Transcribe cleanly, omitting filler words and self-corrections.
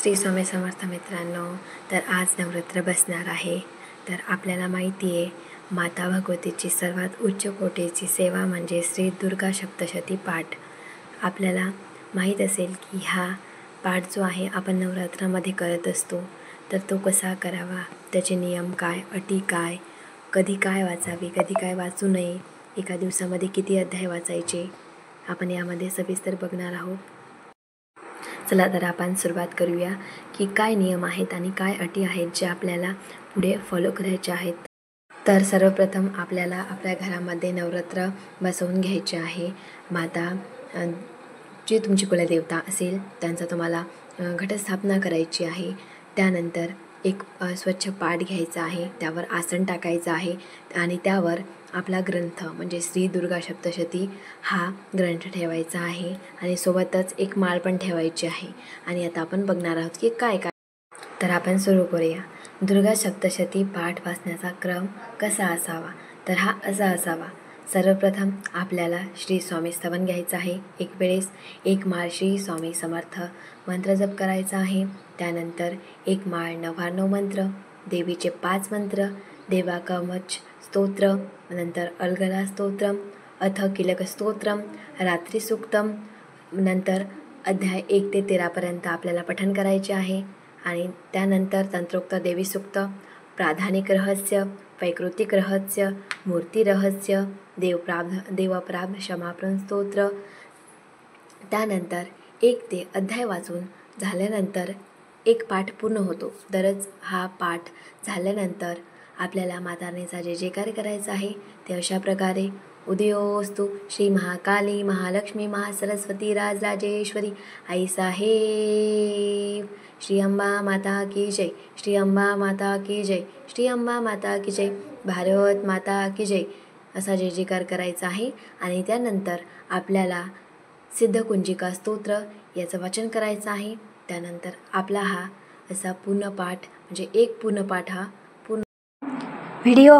श्री स्वामी समर्थ मित्रांनो, तर आज नवरात्र बसणार आहे। तर आपल्याला माहिती आहे माता भगवतीची सर्वात उच्च कोटीची सेवा म्हणजे श्री दुर्गा सप्तशती पाठ। आपल्याला माहीत असेल की हा पाठ जो आहे आपण नवरात्रामध्ये करत असतो, तर तो कसा करावा, त्याचे नियम काय, अटी काय, कधी काय वाचावी, कधी काय वाचू नये, एका दिवसामध्ये किती अध्याय वाचायचे, आपण यामध्ये सविस्तर बघणार आहोत। चला तर आपण सुरुवात करूया की काय नियम आहेत आणि काय अटी आहेत जे आपल्याला पुढे फॉलो करायचे आहेत। तर सर्वप्रथम आपल्याला आपल्या घरामध्ये नवरात्र बसवून घ्यायचे आहे। माता जी तुमची कुलदेवता असेल त्यांचा तुम्हाला घटस्थापना करायची आहे। त्यानंतर एक स्वच्छ पाट घ्यायचा आहे, त्यावर आसन टाकायचं आहे आणि त्यावर आपला ग्रंथ म्हणजे श्री दुर्गा सप्तशती हा ग्रंथ ठेवायचा आहे आणि सोबतच एक माळ पण ठेवायची आहे। आणि आता आपण बघणार आहोत की काय काय। तर आपण सुरू करूया। दुर्गा सप्तशती पाठ वाचण्याचा क्रम कसा असावा, तर हा असा असावा। सर्वप्रथम आपल्याला श्री स्वामी स्तवन घ्यायचं आहे। एक वेळेस एक माळ श्री स्वामी समर्थ मंत्र जप करायचा आहे। त्यानंतर एक माळ 99 मंत्र, देवीचे 5 मंत्र, देवा कवच स्तोत्र, नंतर अलगला स्तोत्रम, अथ किलक स्तोत्रम, रात्री सूक्तम, नंतर अध्याय 1 ते 13 पर्यंत आपल्याला पठण करायचे आहे। आणि त्यानंतर तंत्रोक्त देवी सूक्त, प्राधानिक रहस्य, वैकृतिक रहस्य, मूर्ती रहस्य, देवप्राप्त क्षमापण स्तोत्र। त्यानंतर 1 ते अध्याय वाचून झाल्यानंतर एक पाठ पूर्ण होतो। दररोज हा पाठ झाल्यानंतर आपल्याला माताराणीचा जय जयकार करायचा आहे। ते अशा प्रकारे उदयोस्तु श्री महाकाली महालक्ष्मी महासरस्वती राजराजेश्वरी आई साहेब, श्री अंबा माता की जय, श्री अंबा माता की जय, श्री अंबा माता की जय, भारत माता की जय असा जय जयकार करायचा आहे। आणि त्यानंतर आपल्याला सिद्धकुंजिका स्तोत्र याचं वाचन करायचं आहे। त्यानंतर आपला हा असा पूर्ण पाठ म्हणजे एक पूर्ण पाठ हा पूर्ण व्हिडिओ